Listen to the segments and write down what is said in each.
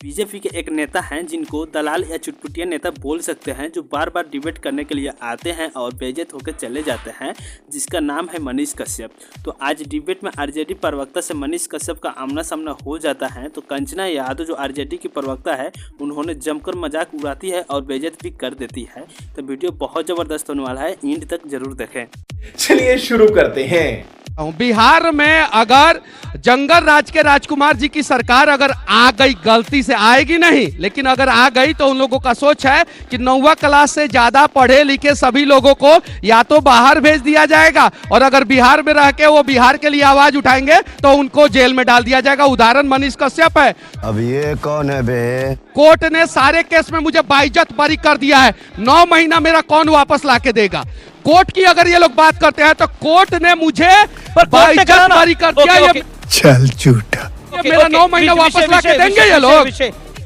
BJP के एक नेता हैं जिनको दलाल या चुटपुटिया नेता बोल सकते हैं, जो बार बार डिबेट करने के लिए आते हैं और बेइज्जत होकर चले जाते हैं, जिसका नाम है मनीष कश्यप। तो आज डिबेट में आरजेडी प्रवक्ता से मनीष कश्यप का आमना सामना हो जाता है। तो कंचना यादव जो आरजेडी की प्रवक्ता है, उन्होंने जमकर मजाक उड़ाती है और बेइज्जत भी कर देती है। तो वीडियो बहुत ज़बरदस्त होने वाला है, एंड तक जरूर देखें। चलिए शुरू करते हैं। बिहार में अगर जंगल राज के राजकुमार जी की सरकार अगर आ गई, गलती से आएगी नहीं, लेकिन अगर आ गई तो उन लोगों का सोच है कि 9वीं क्लास से ज्यादा पढ़े लिखे सभी लोगों को या तो बाहर भेज दिया जाएगा, और अगर बिहार में रह के वो बिहार के लिए आवाज उठाएंगे तो उनको जेल में डाल दिया जाएगा। उदाहरण मनीष कश्यप है। अब ये कौन है बे? कोर्ट ने सारे केस में मुझे बाइज्जत बरी कर दिया है। 9 महीना मेरा कौन वापस ला के देगा? कोर्ट की अगर ये लोग बात करते हैं तो कोर्ट ने मुझे बाइज्जत बरी कर दिया। ये चल झूठा। मेरा 9 महीना वापस ला के देंगे ये लोग?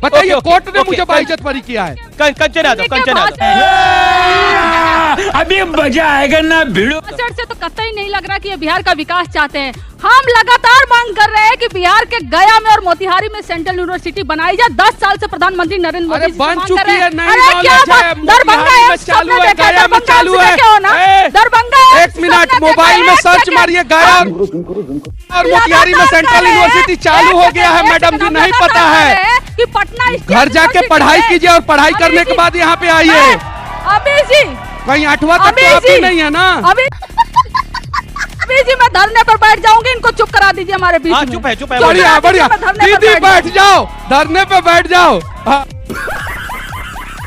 बताइए, कोर्ट ने मुझे बाइज्जत बरी किया है। कंचना अभी मजा आएगा ना भिड़ो से तो कतई नहीं लग रहा कि ये बिहार का विकास चाहते हैं। हम लगातार मांग कर रहे हैं कि बिहार के गया में और मोतिहारी में सेंट्रल यूनिवर्सिटी बनाई जाए। 10 साल से प्रधानमंत्री नरेंद्र मोदी जी बन चुकी है। दरभंगा चालू है, गया में चालू है। दरभंगा 1 मिनट मोबाइल में सर्च मारिए, गया और मोतिहारी में सेंट्रल यूनिवर्सिटी चालू हो गया है। मैडम जी नहीं पता है कि पटना घर जाके पढ़ाई कीजिए और पढ़ाई करने के बाद यहाँ पे आइए। अभी जी कहीं 8वां तक तो अभी नहीं है ना। अभी जी मैं धरने पर बैठ जाऊंगी, इनको चुप करा दीजिए हमारे बीच में। चुप है बढ़िया बढ़िया दीदी बैठ जाओ, धरने पे बैठ जाओ।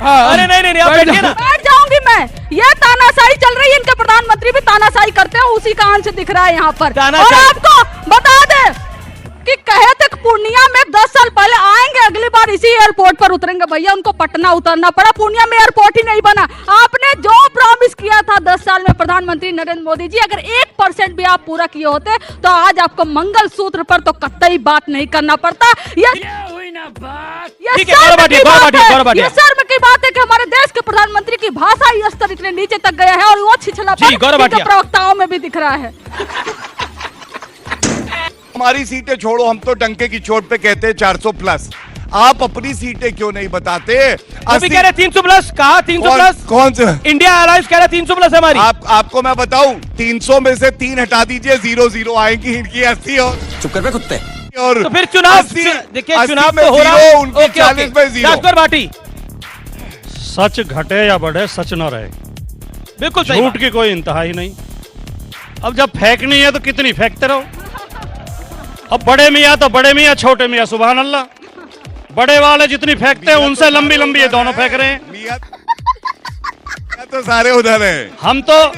अरे नहीं आप बैठिए ना। बैठ जाऊंगी मैं। ये तानाशाही चल रही है, इनके प्रधानमंत्री भी तानाशाही करते हैं, उसी का अंश दिख रहा है यहाँ पर। और आपको बता दे कि कहे थे पूर्णिया में 10 साल पहले आएंगे, अगली बार इसी एयरपोर्ट पर उतरेंगे। भैया उनको पटना उतरना पड़ा, पूर्णिया में एयरपोर्ट ही नहीं बना। आपने जो प्रॉमिस किया था 10 साल में प्रधानमंत्री नरेंद्र मोदी जी, अगर 1% भी आप पूरा किए होते तो आज आपको मंगल सूत्र पर तो कतई बात नहीं करना पड़ता। ये शर्म की बात है कि हमारे देश के प्रधानमंत्री की भाषा स्तर इतने नीचे तक गया है, और वो छिछलापन प्रवक्ताओं में भी दिख रहा है। हमारी सीटें छोड़ो, हम तो डंके की चोट पे कहते हैं 400 प्लस। आप अपनी सीटें क्यों नहीं बताते? अभी कह रहे 300 प्लस। कहा 300 प्लस? कौन से? इंडिया अलायंस कह रहा 300 प्लस हमारी। आपको मैं बताऊं, 300 में से 3 हटा दीजिए, 0 आएंगी इनकी 80 और चुप कर बे कुत्ते। और तो फिर चुनाव देखिए, चुनाव में हो रहा है उनकी 40 में 0। बाटी सच घटे या बढ़े, सच न रहे। बिल्कुल झूठ की कोई इंतहा ही नहीं। अब जब फेंकनी है तो कितनी फेंकते रहो। अब बड़े मियाँ तो बड़े मियाँ, छोटे मियाँ सुभान अल्लाह। बड़े वाले जितनी फेंकते हैं उनसे लंबी लंबी ये दोनों फेंक रहे हैं। तो सारे उधर हैं। हम तो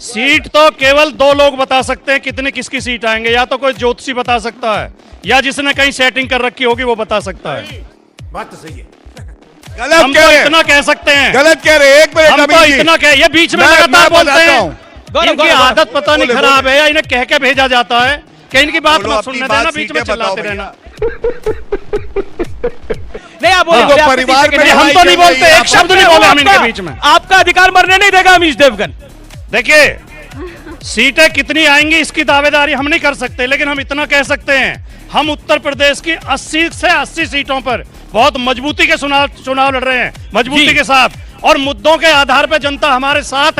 सीट तो केवल 2 लोग बता सकते हैं कितने किसकी सीट आएंगे। या तो कोई ज्योतिषी बता सकता है, या जिसने कहीं सेटिंग कर रखी होगी वो बता सकता है। बात तो सही है। गलत हम तो इतना कह सकते हैं। गलत कह रहे। 1 मिनट हम तो इतना कह, ये बीच में लगातार बोलते हैं। इनकी आदत पता नहीं खराब है या इन्हें कह के भेजा जाता है कि इनकी बात मत सुनने देना, बीच में चिल्लाते रहना। नहीं आप बोलो परिवार में। हम तो नहीं बोलते, एक शब्द नहीं बोले हम इनके बीच में। आपका अधिकार मरने नहीं देगा अमीश देवगन। देखिए, सीटें कितनी आएंगी इसकी दावेदारी हम नहीं कर सकते, लेकिन हम इतना कह सकते हैं, हम उत्तर प्रदेश की 80 से 80 सीटों पर बहुत मजबूती के चुनाव लड़ रहे हैं, मजबूती के साथ, और मुद्दों के आधार पर जनता हमारे साथ है।